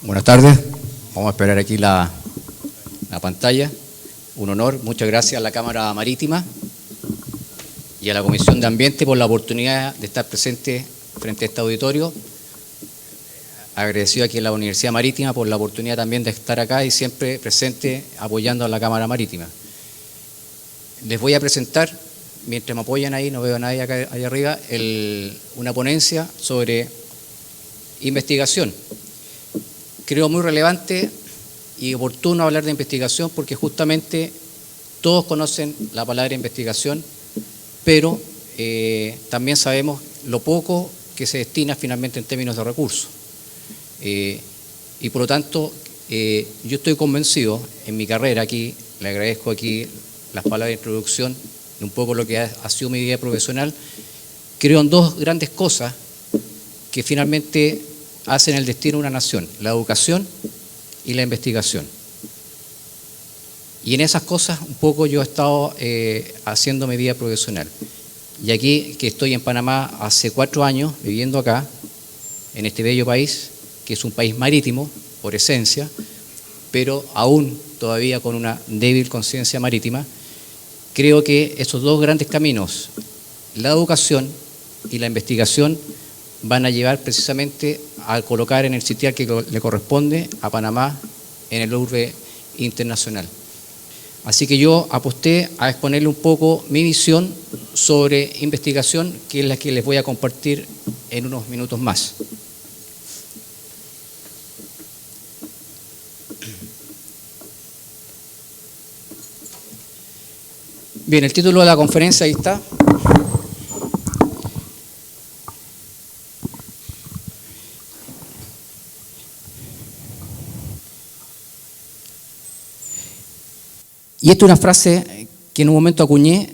Buenas tardes. Vamos a esperar aquí la pantalla. Un honor. Muchas gracias a la Cámara Marítima y a la Comisión de Ambiente por la oportunidad de estar presente frente a este auditorio. Agradecido aquí a la Universidad Marítima por la oportunidad también de estar acá y siempre presente apoyando a la Cámara Marítima. Les voy a presentar, mientras me apoyan ahí, no veo a nadie acá allá arriba, una ponencia sobre investigación. Creo muy relevante y oportuno hablar de investigación porque justamente todos conocen la palabra investigación, pero también sabemos lo poco que se destina finalmente en términos de recursos. Y por lo tanto, yo estoy convencido en mi carrera aquí, le agradezco aquí las palabras de introducción de un poco lo que ha sido mi vida profesional, creo en dos grandes cosas que finalmente hacen el destino de una nación: la educación y la investigación. Y en esas cosas un poco yo he estado haciendo mi vida profesional. Y aquí, que estoy en Panamá hace 4 años, viviendo acá, en este bello país, que es un país marítimo, por esencia, pero aún todavía con una débil conciencia marítima, creo que esos dos grandes caminos, la educación y la investigación, van a llevar precisamente a colocar en el sitial que le corresponde a Panamá en el urbe internacional. Así que yo aposté a exponerle un poco mi visión sobre investigación, que es la que les voy a compartir en unos minutos más. Bien, el título de la conferencia ahí está. Y esta es una frase que en un momento acuñé,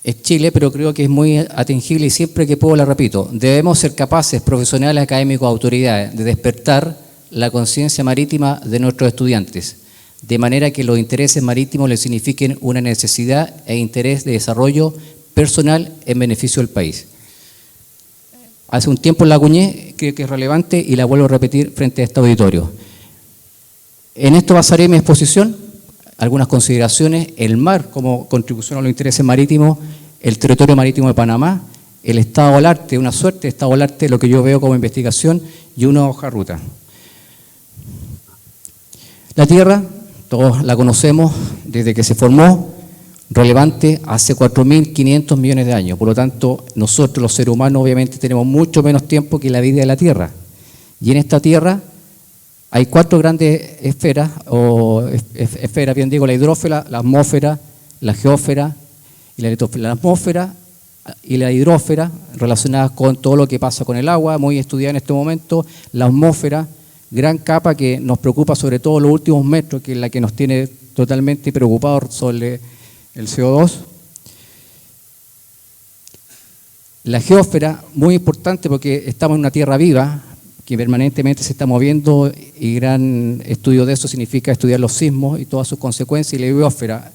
es Chile, pero creo que es muy atingible y siempre que puedo la repito. Debemos ser capaces, profesionales, académicos, autoridades, de despertar la conciencia marítima de nuestros estudiantes, de manera que los intereses marítimos les signifiquen una necesidad e interés de desarrollo personal en beneficio del país. Hace un tiempo la acuñé, creo que es relevante y la vuelvo a repetir frente a este auditorio. En esto basaré mi exposición, algunas consideraciones: el mar como contribución a los intereses marítimos, el territorio marítimo de Panamá, el estado del arte, una suerte de estado del arte, lo que yo veo como investigación, y una hoja de ruta. La Tierra, todos la conocemos desde que se formó, relevante hace 4.500 millones de años. Por lo tanto, nosotros los seres humanos obviamente tenemos mucho menos tiempo que la vida de la Tierra. Y en esta Tierra hay 4 grandes esferas, bien digo, la hidrósfera, la atmósfera, la geósfera y la litosfera. La atmósfera y la hidrósfera, relacionadas con todo lo que pasa con el agua, muy estudiada en este momento. La atmósfera, gran capa que nos preocupa sobre todo los últimos metros, que es la que nos tiene totalmente preocupados sobre el CO2. La geósfera, muy importante porque estamos en una tierra viva, que permanentemente se está moviendo, y gran estudio de eso significa estudiar los sismos y todas sus consecuencias, y la biosfera,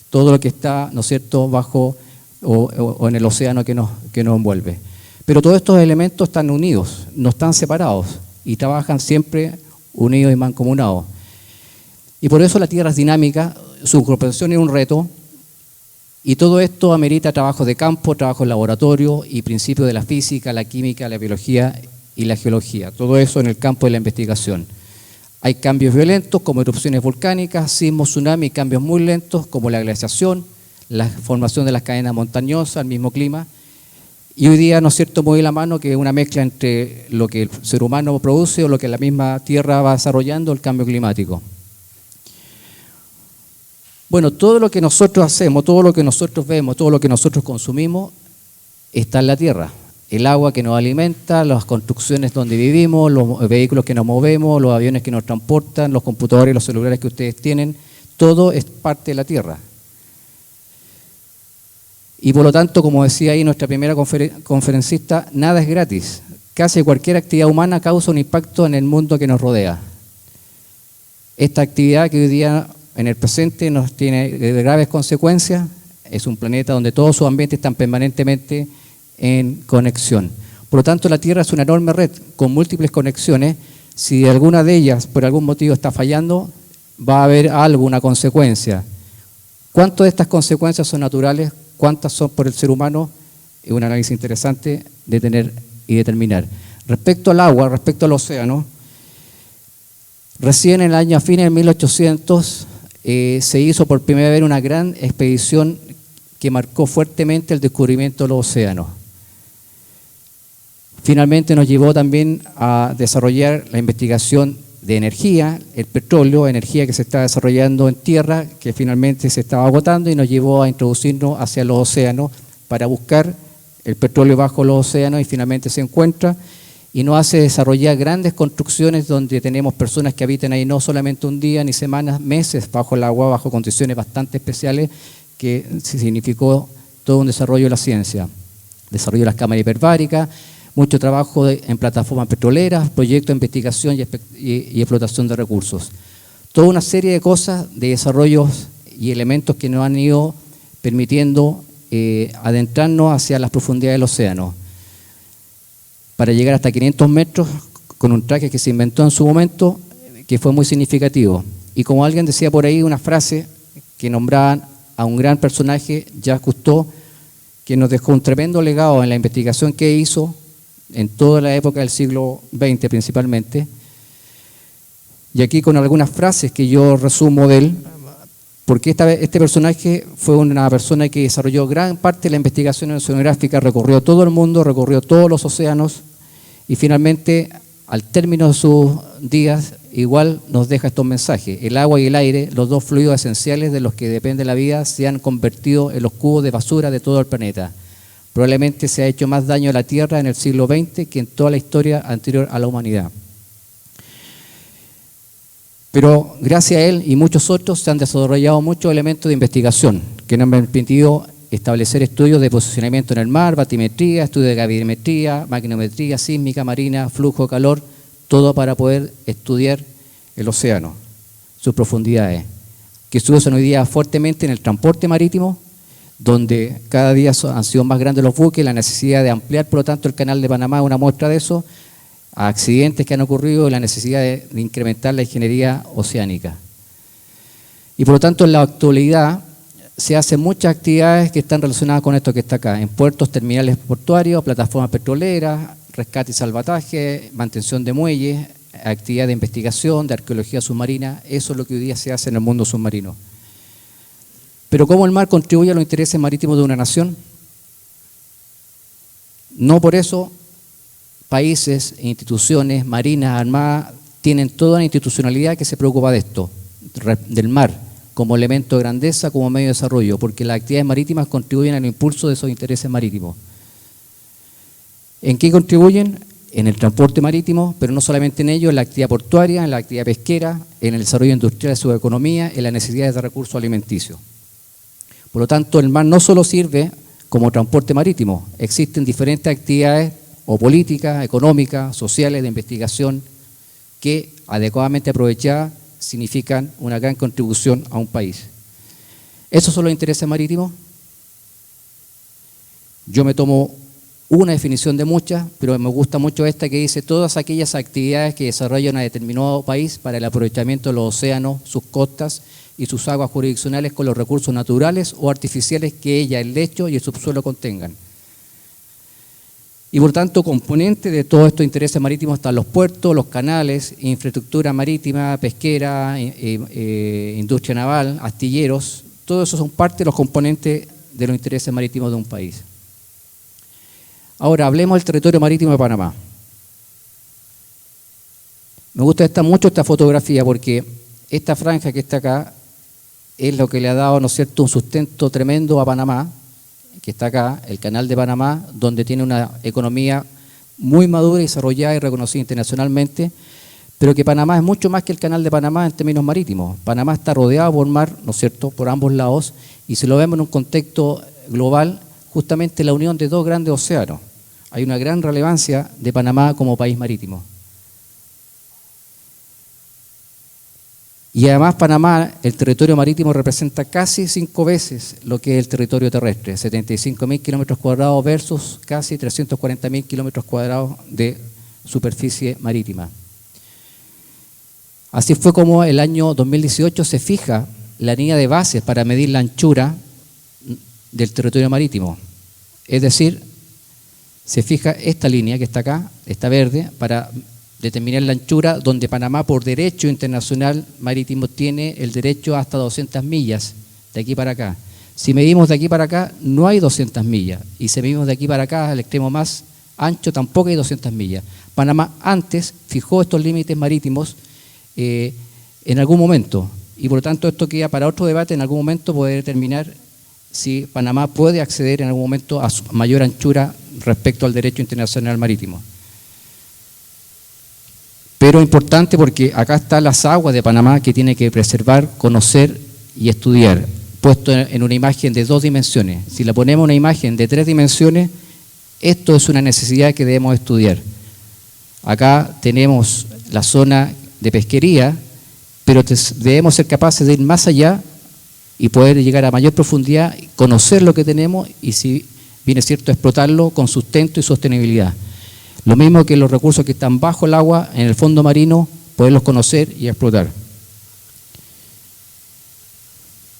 todo lo que está, ¿no es cierto?, bajo o en el océano que nos envuelve. Pero todos estos elementos están unidos, no están separados, y trabajan siempre unidos y mancomunados. Y por eso la Tierra es dinámica, su incorporación es un reto, y todo esto amerita trabajos de campo, trabajos en laboratorio y principios de la física, la química, la biología y la geología, todo eso en el campo de la investigación. Hay cambios violentos como erupciones volcánicas, sismos, tsunamis, cambios muy lentos como la glaciación, la formación de las cadenas montañosas, el mismo clima. Y hoy día, ¿no es cierto?, muy de la mano, que es una mezcla entre lo que el ser humano produce o lo que la misma Tierra va desarrollando, el cambio climático. Bueno, todo lo que nosotros hacemos, todo lo que nosotros vemos, todo lo que nosotros consumimos, está en la Tierra. El agua que nos alimenta, las construcciones donde vivimos, los vehículos que nos movemos, los aviones que nos transportan, los computadores y los celulares que ustedes tienen, todo es parte de la Tierra. Y por lo tanto, como decía ahí nuestra primera conferencista, nada es gratis. Casi cualquier actividad humana causa un impacto en el mundo que nos rodea. Esta actividad que hoy día, en el presente, nos tiene graves consecuencias, es un planeta donde todos sus ambientes están permanentemente en conexión. Por lo tanto, la Tierra es una enorme red con múltiples conexiones. Si alguna de ellas por algún motivo está fallando, va a haber algo, una consecuencia. ¿Cuántas de estas consecuencias son naturales? ¿Cuántas son por el ser humano? Es un análisis interesante de tener y determinar. Respecto al agua, respecto al océano, recién en el año a fines de 1800 se hizo por primera vez una gran expedición que marcó fuertemente el descubrimiento de los océanos. Finalmente nos llevó también a desarrollar la investigación de energía, el petróleo, energía que se está desarrollando en tierra, que finalmente se estaba agotando y nos llevó a introducirnos hacia los océanos para buscar el petróleo bajo los océanos y finalmente se encuentra y nos hace desarrollar grandes construcciones donde tenemos personas que habitan ahí no solamente un día ni semanas, meses bajo el agua, bajo condiciones bastante especiales que significó todo un desarrollo de la ciencia. Desarrollo de las cámaras hiperbáricas, mucho trabajo en plataformas petroleras, proyectos de investigación y explotación de recursos. Toda una serie de cosas, de desarrollos y elementos que nos han ido permitiendo adentrarnos hacia las profundidades del océano. Para llegar hasta 500 metros con un traje que se inventó en su momento, que fue muy significativo. Y como alguien decía por ahí, una frase que nombraban a un gran personaje, Jacques Cousteau, que nos dejó un tremendo legado en la investigación que hizo en toda la época del siglo XX principalmente. Y aquí con algunas frases que yo resumo de él, porque este personaje fue una persona que desarrolló gran parte de la investigación oceanográfica, recorrió todo el mundo, recorrió todos los océanos y finalmente, al término de sus días, igual nos deja estos mensajes. El agua y el aire, los dos fluidos esenciales de los que depende la vida, se han convertido en los cubos de basura de todo el planeta. Probablemente se ha hecho más daño a la Tierra en el siglo XX que en toda la historia anterior a la humanidad. Pero gracias a él y muchos otros se han desarrollado muchos elementos de investigación que nos han permitido establecer estudios de posicionamiento en el mar, batimetría, estudios de gravimetría, magnetometría, sísmica, marina, flujo, calor, todo para poder estudiar el océano, sus profundidades, que se usan hoy día fuertemente en el transporte marítimo, donde cada día han sido más grandes los buques, la necesidad de ampliar, por lo tanto, el canal de Panamá es una muestra de eso, a accidentes que han ocurrido y la necesidad de incrementar la ingeniería oceánica. Y por lo tanto, en la actualidad se hacen muchas actividades que están relacionadas con esto que está acá, en puertos, terminales portuarios, plataformas petroleras, rescate y salvataje, mantención de muelles, actividad de investigación, de arqueología submarina, eso es lo que hoy día se hace en el mundo submarino. Pero ¿cómo el mar contribuye a los intereses marítimos de una nación? No por eso países, instituciones, marinas, armadas, tienen toda una institucionalidad que se preocupa de esto, del mar, como elemento de grandeza, como medio de desarrollo, porque las actividades marítimas contribuyen al impulso de esos intereses marítimos. ¿En qué contribuyen? En el transporte marítimo, pero no solamente en ello, en la actividad portuaria, en la actividad pesquera, en el desarrollo industrial de su economía, en las necesidades de recursos alimenticios. Por lo tanto, el mar no solo sirve como transporte marítimo, existen diferentes actividades o políticas, económicas, sociales, de investigación, que adecuadamente aprovechadas significan una gran contribución a un país. ¿Esos son los intereses marítimos? Yo me tomo una definición de muchas, pero me gusta mucho esta que dice todas aquellas actividades que desarrollan a determinado país para el aprovechamiento de los océanos, sus costas y sus aguas jurisdiccionales con los recursos naturales o artificiales que ella, el lecho y el subsuelo contengan. Y por tanto, componente de todos estos intereses marítimos están los puertos, los canales, infraestructura marítima, pesquera, industria naval, astilleros, todo eso son parte de los componentes de los intereses marítimos de un país. Ahora, hablemos del territorio marítimo de Panamá. Me gusta mucho esta fotografía porque esta franja que está acá es lo que le ha dado, ¿no es cierto?, un sustento tremendo a Panamá, que está acá, el Canal de Panamá, donde tiene una economía muy madura y desarrollada y reconocida internacionalmente, pero que Panamá es mucho más que el Canal de Panamá en términos marítimos. Panamá está rodeado por mar, ¿no es cierto?, por ambos lados, y si lo vemos en un contexto global, justamente la unión de dos grandes océanos. Hay una gran relevancia de Panamá como país marítimo. Y además Panamá, el territorio marítimo representa casi 5 veces lo que es el territorio terrestre, 75.000 kilómetros cuadrados versus casi 340.000 kilómetros cuadrados de superficie marítima. Así fue como el año 2018 se fija la línea de bases para medir la anchura del territorio marítimo. Es decir, se fija esta línea que está acá, esta verde, para determinar la anchura donde Panamá por derecho internacional marítimo tiene el derecho hasta 200 millas de aquí para acá. Si medimos de aquí para acá, no hay 200 millas. Y si medimos de aquí para acá, al extremo más ancho, tampoco hay 200 millas. Panamá antes fijó estos límites marítimos en algún momento. Y por lo tanto esto queda para otro debate en algún momento poder determinar si Panamá puede acceder en algún momento a su mayor anchura respecto al derecho internacional marítimo. Pero importante porque acá están las aguas de Panamá que tiene que preservar, conocer y estudiar, puesto en una imagen de 2 dimensiones. Si la ponemos en una imagen de 3 dimensiones, esto es una necesidad que debemos estudiar. Acá tenemos la zona de pesquería, pero debemos ser capaces de ir más allá y poder llegar a mayor profundidad, conocer lo que tenemos y, si viene cierto, explotarlo con sustento y sostenibilidad. Lo mismo que los recursos que están bajo el agua, en el fondo marino, poderlos conocer y explotar.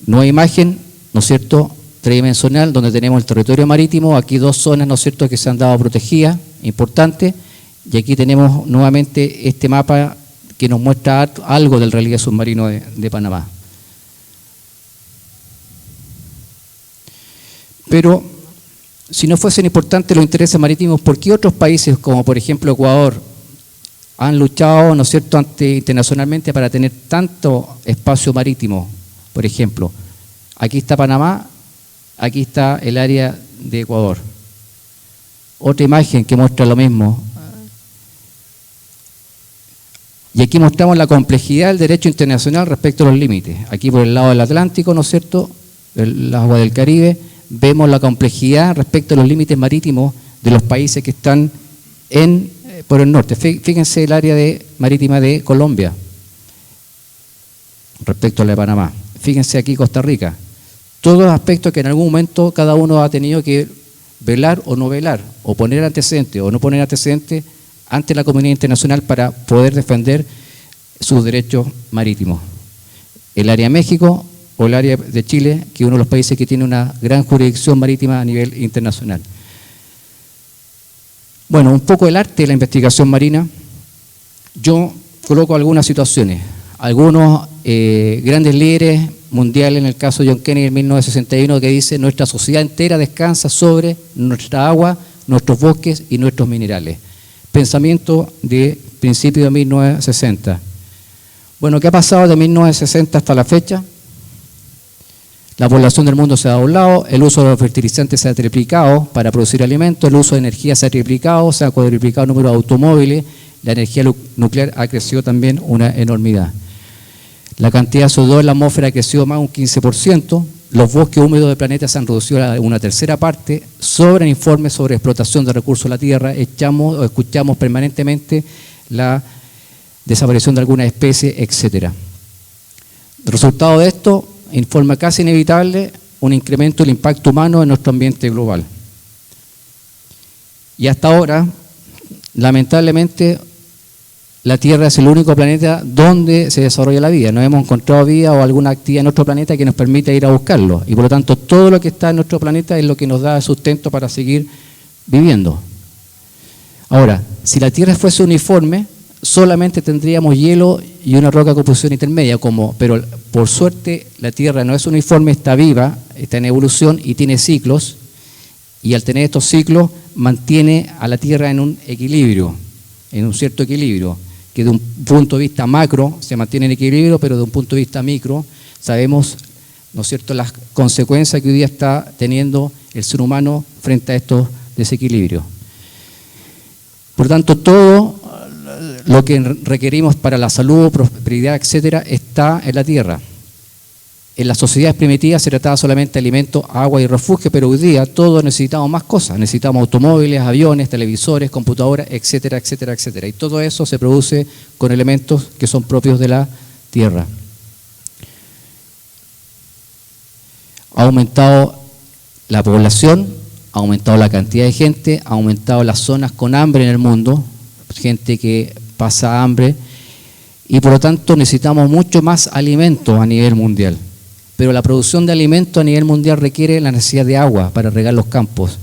Nueva imagen, ¿no es cierto?, tridimensional, donde tenemos el territorio marítimo, aquí 2 zonas, ¿no es cierto?, que se han dado protegidas, importantes, y aquí tenemos nuevamente este mapa que nos muestra algo del relieve submarino de Panamá. Pero, si no fuesen importantes los intereses marítimos, ¿por qué otros países, como por ejemplo Ecuador, han luchado, ¿no es cierto?, internacionalmente para tener tanto espacio marítimo? Por ejemplo, aquí está Panamá, aquí está el área de Ecuador. Otra imagen que muestra lo mismo. Y aquí mostramos la complejidad del derecho internacional respecto a los límites. Aquí por el lado del Atlántico, ¿no es cierto?, el agua del Caribe, vemos la complejidad respecto a los límites marítimos de los países que están por el norte. Fíjense el área marítima de Colombia respecto a la de Panamá. Fíjense aquí Costa Rica. Todos los aspectos que en algún momento cada uno ha tenido que velar o no velar, o poner antecedentes o no poner antecedentes ante la comunidad internacional para poder defender sus derechos marítimos. El área de México o el área de Chile, que es uno de los países que tiene una gran jurisdicción marítima a nivel internacional. Bueno, un poco el arte de la investigación marina. Yo coloco algunas situaciones. Algunos grandes líderes mundiales, en el caso de John Kennedy en 1961, que dice: nuestra sociedad entera descansa sobre nuestra agua, nuestros bosques y nuestros minerales. Pensamiento de principio de 1960. Bueno, ¿qué ha pasado de 1960 hasta la fecha? La población del mundo se ha doblado, el uso de los fertilizantes se ha triplicado para producir alimentos, el uso de energía se ha triplicado, se ha cuadriplicado el número de automóviles, la energía nuclear ha crecido también una enormidad. La cantidad de CO2 en la atmósfera ha crecido más de un 15%, los bosques húmedos del planeta se han reducido a una tercera parte, sobran informes sobre explotación de recursos de la tierra, escuchamos permanentemente la desaparición de algunas especies, etc. El resultado de esto, en forma casi inevitable, un incremento del impacto humano en nuestro ambiente global. Y hasta ahora, lamentablemente, la Tierra es el único planeta donde se desarrolla la vida. No hemos encontrado vida o alguna actividad en nuestro planeta que nos permita ir a buscarlo. Y por lo tanto, todo lo que está en nuestro planeta es lo que nos da sustento para seguir viviendo. Ahora, si la Tierra fuese uniforme, solamente tendríamos hielo y una roca con posición intermedia, pero por suerte la Tierra no es uniforme, está viva, está en evolución y tiene ciclos, y al tener estos ciclos mantiene a la Tierra en un equilibrio, en un cierto equilibrio, que de un punto de vista macro se mantiene en equilibrio, pero de un punto de vista micro sabemos, ¿no es cierto?, las consecuencias que hoy día está teniendo el ser humano frente a estos desequilibrios. Por tanto, todo lo que requerimos para la salud, prosperidad, etcétera, está en la tierra. En las sociedades primitivas se trataba solamente de alimentos, agua y refugio, pero hoy día todos necesitamos más cosas. Necesitamos automóviles, aviones, televisores, computadoras, etcétera, etcétera, etcétera. Y todo eso se produce con elementos que son propios de la tierra. Ha aumentado la población, ha aumentado la cantidad de gente, ha aumentado las zonas con hambre en el mundo, gente que pasa hambre, y por lo tanto necesitamos mucho más alimentos a nivel mundial. Pero la producción de alimentos a nivel mundial requiere la necesidad de agua para regar los campos,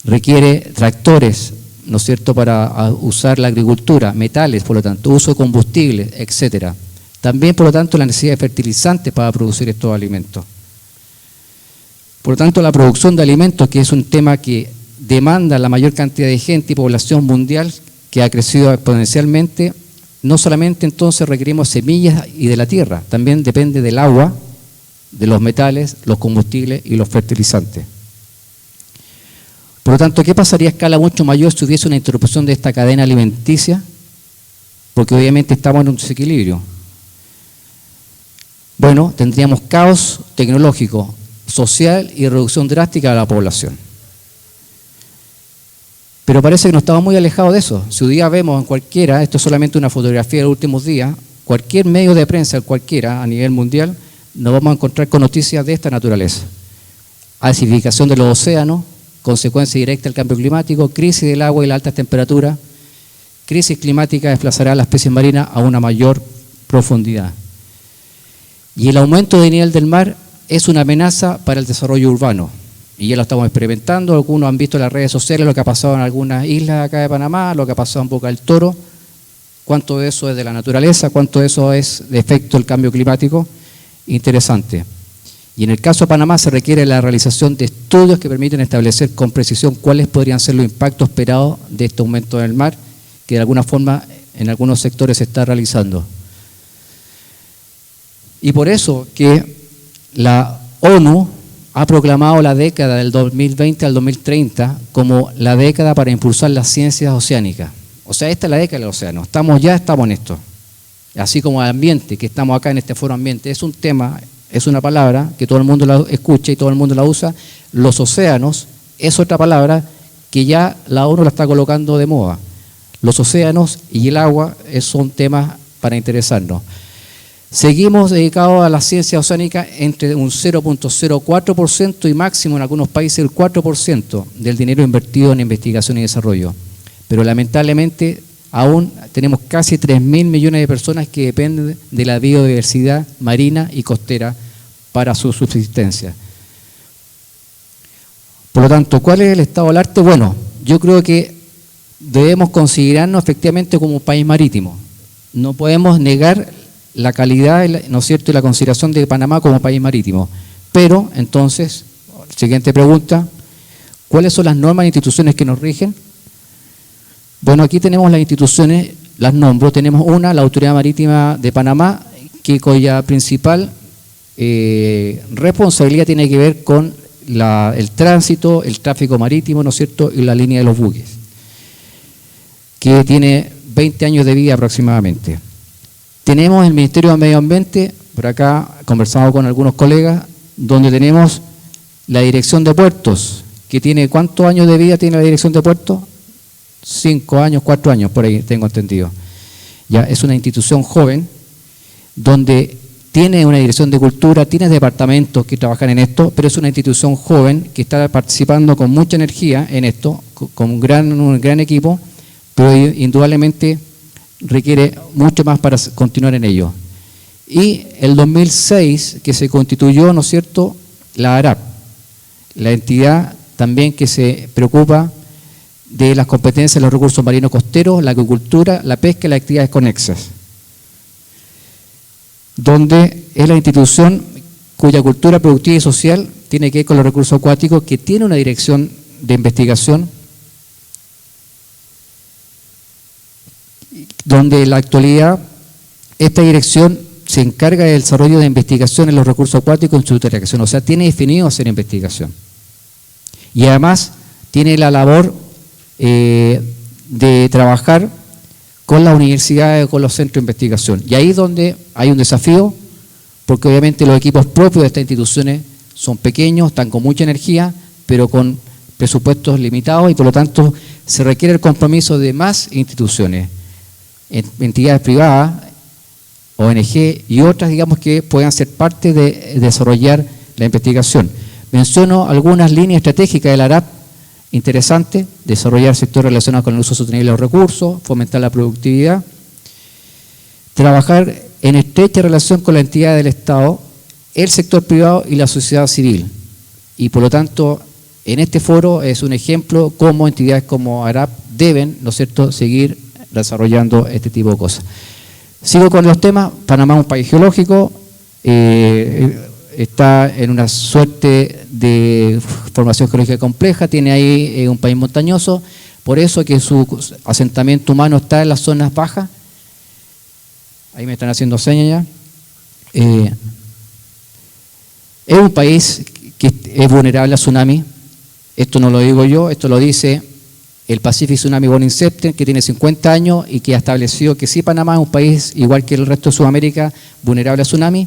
requiere tractores, ¿no es cierto?, para usar la agricultura, metales, por lo tanto, uso de combustibles, etcétera. También, por lo tanto, la necesidad de fertilizantes para producir estos alimentos. Por lo tanto, la producción de alimentos, que es un tema que demanda la mayor cantidad de gente y población mundial, que ha crecido exponencialmente, no solamente entonces requerimos semillas y de la tierra, también depende del agua, de los metales, los combustibles y los fertilizantes. Por lo tanto, ¿qué pasaría a escala mucho mayor si hubiese una interrupción de esta cadena alimenticia? Porque obviamente estamos en un desequilibrio. Bueno, tendríamos caos tecnológico, social y reducción drástica de la población. Pero parece que no estamos muy alejados de eso. Si hoy día vemos en cualquiera, esto es solamente una fotografía de los últimos días, cualquier medio de prensa, cualquiera a nivel mundial, nos vamos a encontrar con noticias de esta naturaleza. Acidificación de los océanos, consecuencia directa del cambio climático, crisis del agua y las altas temperaturas, crisis climática desplazará a las especies marinas a una mayor profundidad. Y el aumento del nivel del mar es una amenaza para el desarrollo urbano. Y ya lo estamos experimentando, algunos han visto en las redes sociales lo que ha pasado en algunas islas acá de Panamá, lo que ha pasado en Boca del Toro, cuánto de eso es de la naturaleza, cuánto de eso es de efecto del cambio climático, interesante. Y en el caso de Panamá se requiere la realización de estudios que permiten establecer con precisión cuáles podrían ser los impactos esperados de este aumento del mar, que de alguna forma en algunos sectores se está realizando. Y por eso que la ONU ha proclamado la década del 2020 al 2030 como la década para impulsar las ciencias oceánicas. O sea, esta es la década del océano. Estamos en esto. Así como el ambiente, que estamos acá en este foro ambiente, es un tema, es una palabra que todo el mundo la escucha y todo el mundo la usa. Los océanos es otra palabra que ya la ONU la está colocando de moda. Los océanos y el agua son temas para interesarnos. Seguimos dedicados a la ciencia oceánica entre un 0.04% y máximo en algunos países el 4% del dinero invertido en investigación y desarrollo. Pero lamentablemente aún tenemos casi 3.000 millones de personas que dependen de la biodiversidad marina y costera para su subsistencia. Por lo tanto, ¿cuál es el estado del arte? Bueno, yo creo que debemos considerarnos efectivamente como un país marítimo. No podemos negar la calidad, ¿no es cierto?, y la consideración de Panamá como país marítimo. Pero, entonces, siguiente pregunta, ¿cuáles son las normas e instituciones que nos rigen? Bueno, aquí tenemos las instituciones, las nombro. Tenemos una, la Autoridad Marítima de Panamá, cuya principal responsabilidad tiene que ver con el tránsito, el tráfico marítimo, ¿no es cierto?, y la línea de los buques, que tiene 20 años de vida aproximadamente. Tenemos el Ministerio de Medio Ambiente, por acá conversamos con algunos colegas, donde tenemos la Dirección de Puertos, que tiene, ¿cuántos años de vida tiene la Dirección de Puertos? 5 años, 4 años, por ahí tengo entendido. Ya, es una institución joven, donde tiene una dirección de cultura, tiene departamentos que trabajan en esto, pero es una institución joven que está participando con mucha energía en esto, con un gran equipo, pero indudablemente requiere mucho más para continuar en ello. Y el 2006, que se constituyó, ¿no es cierto?, la ARAP, la entidad también que se preocupa de las competencias de los recursos marinos costeros, la acuicultura, la pesca y las actividades conexas, donde es la institución cuya cultura productiva y social tiene que ver con los recursos acuáticos, que tiene una dirección de investigación, donde en la actualidad esta dirección se encarga del desarrollo de investigación en los recursos acuáticos en su interacción, o sea, tiene definido hacer investigación. Y además tiene la labor de trabajar con las universidades, con los centros de investigación. Y ahí es donde hay un desafío, porque obviamente los equipos propios de estas instituciones son pequeños, están con mucha energía, pero con presupuestos limitados, y por lo tanto se requiere el compromiso de más instituciones, entidades privadas, ONG y otras, digamos, que puedan ser parte de desarrollar la investigación. Menciono algunas líneas estratégicas de la ARAP interesantes: desarrollar sectores relacionados con el uso sostenible de los recursos, fomentar la productividad, trabajar en estrecha relación con la entidad del Estado, el sector privado y la sociedad civil. Y por lo tanto, en este foro es un ejemplo cómo entidades como ARAP deben, ¿no es cierto?, seguir desarrollando este tipo de cosas. Sigo con los temas. Panamá es un país geológico, está en una suerte de formación geológica compleja, tiene ahí un país montañoso, por eso que su asentamiento humano está en las zonas bajas. Ahí me están haciendo señas ya. Es un país que es vulnerable a tsunami. Esto no lo digo yo, esto lo dice el Pacific Tsunami Warning Center, que tiene 50 años y que ha establecido que sí, Panamá es un país, igual que el resto de Sudamérica, vulnerable a tsunami,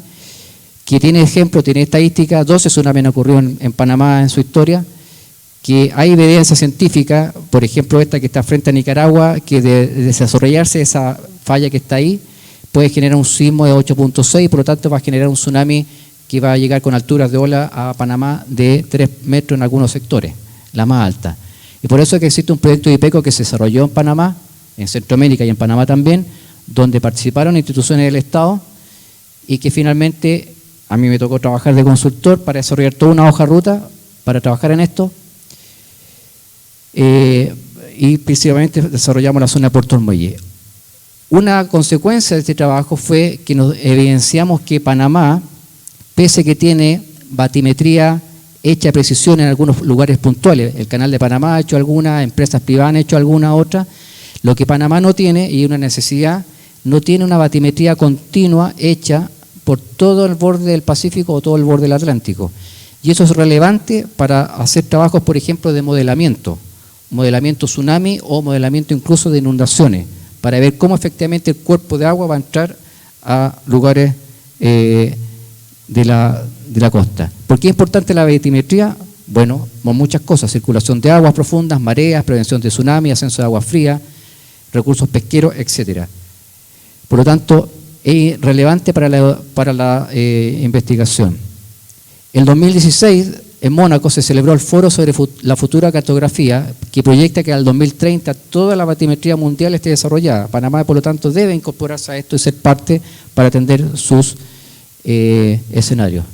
que tiene ejemplo, tiene estadísticas, 12 tsunamis han ocurrido en Panamá en su historia, que hay evidencia científica, por ejemplo esta que está frente a Nicaragua, que de desarrollarse esa falla que está ahí, puede generar un sismo de 8.6, por lo tanto va a generar un tsunami que va a llegar con alturas de ola a Panamá de 3 metros en algunos sectores, la más alta. Y por eso es que existe un proyecto de IPECO que se desarrolló en Panamá, en Centroamérica y en Panamá también, donde participaron instituciones del Estado y que finalmente a mí me tocó trabajar de consultor para desarrollar toda una hoja de ruta para trabajar en esto. Y principalmente desarrollamos la zona de Puerto Muelle. Una consecuencia de este trabajo fue que nos evidenciamos que Panamá, pese que tiene batimetría hecha a precisión en algunos lugares puntuales, el Canal de Panamá ha hecho algunas, empresas privadas han hecho alguna otra, lo que Panamá no tiene, y una necesidad, no tiene una batimetría continua hecha por todo el borde del Pacífico o todo el borde del Atlántico. Y eso es relevante para hacer trabajos, por ejemplo, de modelamiento tsunami o modelamiento incluso de inundaciones, para ver cómo efectivamente el cuerpo de agua va a entrar a lugares de la costa. ¿Por qué es importante la batimetría? Bueno, por muchas cosas: circulación de aguas profundas, mareas, prevención de tsunami, ascenso de agua fría, recursos pesqueros, etcétera. Por lo tanto, es relevante para la investigación. En 2016, en Mónaco, se celebró el foro sobre la futura cartografía, que proyecta que al 2030 toda la batimetría mundial esté desarrollada. Panamá, por lo tanto, debe incorporarse a esto y ser parte para atender sus escenarios.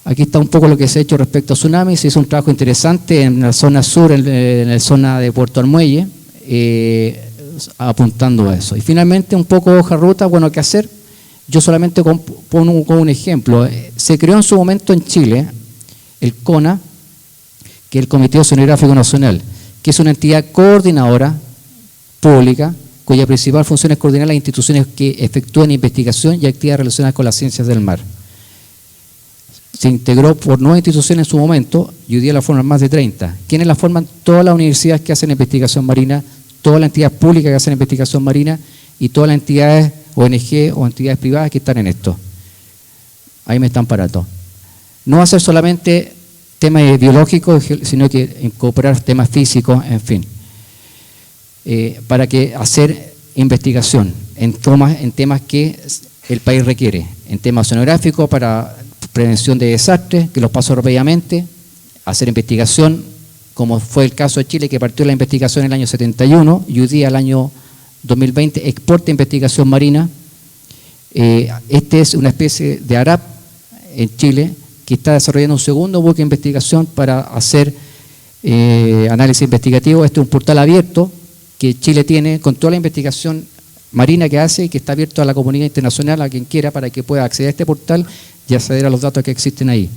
Aquí está un poco lo que se ha hecho respecto a tsunamis. Se hizo un trabajo interesante en la zona sur, en la zona de Puerto Muelle, apuntando a eso. Y finalmente, un poco hoja ruta, bueno, ¿qué hacer? Yo solamente pongo un ejemplo. Se creó en su momento en Chile el CONA, que es el Comité Oceanográfico Nacional, que es una entidad coordinadora pública, cuya principal función es coordinar las instituciones que efectúan investigación y actividades relacionadas con las ciencias del mar. Se integró por 9 instituciones en su momento y hoy día la forman más de 30. ¿Quiénes la forman? Todas las universidades que hacen investigación marina, todas las entidades públicas que hacen investigación marina y todas las entidades ONG o entidades privadas que están en esto. Ahí me están parando. No va a ser solamente temas biológicos, sino que incorporar temas físicos, en fin. Para que hacer investigación en temas que el país requiere, en temas oceanográficos para prevención de desastres, que los paso rápidamente, hacer investigación, como fue el caso de Chile, que partió la investigación en el año 71 y hoy día, el año 2020, exporta investigación marina. Este es una especie de ARAP en Chile, que está desarrollando un segundo buque de investigación para hacer análisis investigativo. Este es un portal abierto que Chile tiene con toda la investigación marina que hace y que está abierto a la comunidad internacional, a quien quiera, para que pueda acceder a este portal y acceder a los datos que existen ahí.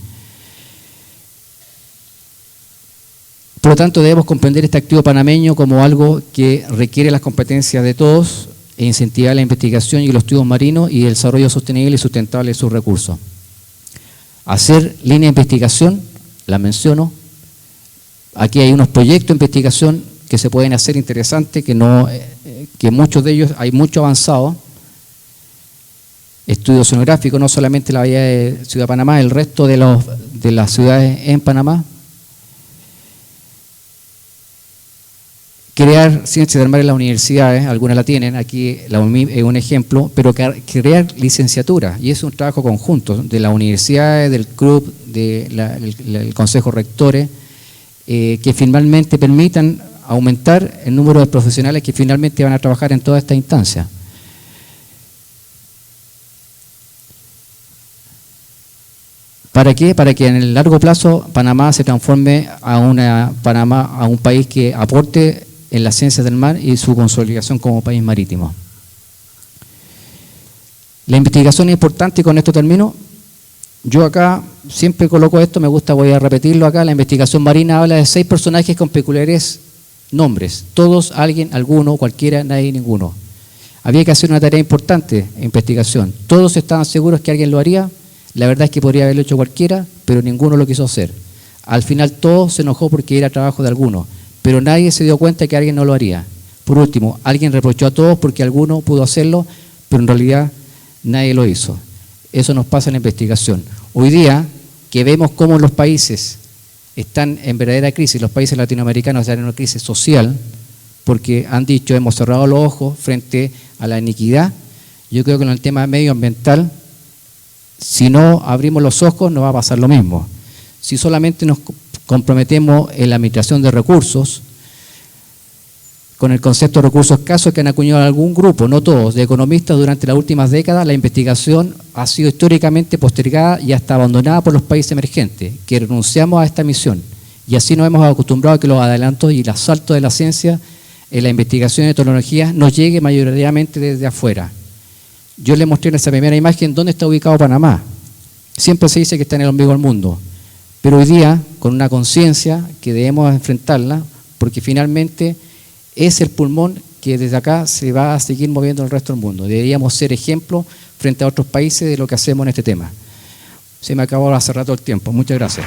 Por lo tanto, debemos comprender este activo panameño como algo que requiere las competencias de todos e incentivar la investigación y los estudios marinos y el desarrollo sostenible y sustentable de sus recursos. Hacer línea de investigación, la menciono. Aquí hay unos proyectos de investigación que se pueden hacer interesantes, que muchos de ellos hay mucho avanzado. Estudio oceanográfico, no solamente la bahía de Ciudad de Panamá, el resto de las ciudades en Panamá. Crear ciencia del mar en las universidades, algunas la tienen, aquí la UNMIP es un ejemplo, pero crear licenciaturas, y es un trabajo conjunto de las universidades, del CRUB, del Consejo Rectores, que finalmente permitan aumentar el número de profesionales que finalmente van a trabajar en toda esta instancia. ¿Para qué? Para que en el largo plazo Panamá se transforme a un país que aporte en las ciencias del mar y su consolidación como país marítimo. La investigación es importante y con esto termino. Yo acá siempre coloco esto, voy a repetirlo acá. La investigación marina habla de 6 personajes con peculiares nombres. Todos, alguien, alguno, cualquiera, nadie, ninguno. Había que hacer una tarea importante en investigación. Todos estaban seguros que alguien lo haría. La verdad es que podría haberlo hecho cualquiera, pero ninguno lo quiso hacer. Al final todo se enojó porque era trabajo de alguno, pero nadie se dio cuenta de que alguien no lo haría. Por último, alguien reprochó a todos porque alguno pudo hacerlo, pero en realidad nadie lo hizo. Eso nos pasa en la investigación. Hoy día, que vemos cómo los países están en verdadera crisis, los países latinoamericanos están en una crisis social, porque han dicho, hemos cerrado los ojos frente a la iniquidad. Yo creo que en el tema medioambiental, si no abrimos los ojos, nos va a pasar lo mismo. Si solamente nos comprometemos en la administración de recursos, con el concepto de recursos escasos que han acuñado algún grupo, no todos, de economistas durante las últimas décadas, la investigación ha sido históricamente postergada y hasta abandonada por los países emergentes, que renunciamos a esta misión. Y así nos hemos acostumbrado a que los adelantos y el asalto de la ciencia en la investigación de tecnologías nos llegue mayoritariamente desde afuera. Yo les mostré en esa primera imagen dónde está ubicado Panamá. Siempre se dice que está en el ombligo del mundo, pero hoy día, con una conciencia que debemos enfrentarla, porque finalmente es el pulmón que desde acá se va a seguir moviendo el resto del mundo. Deberíamos ser ejemplo frente a otros países de lo que hacemos en este tema. Se me acabó hace rato el tiempo. Muchas gracias.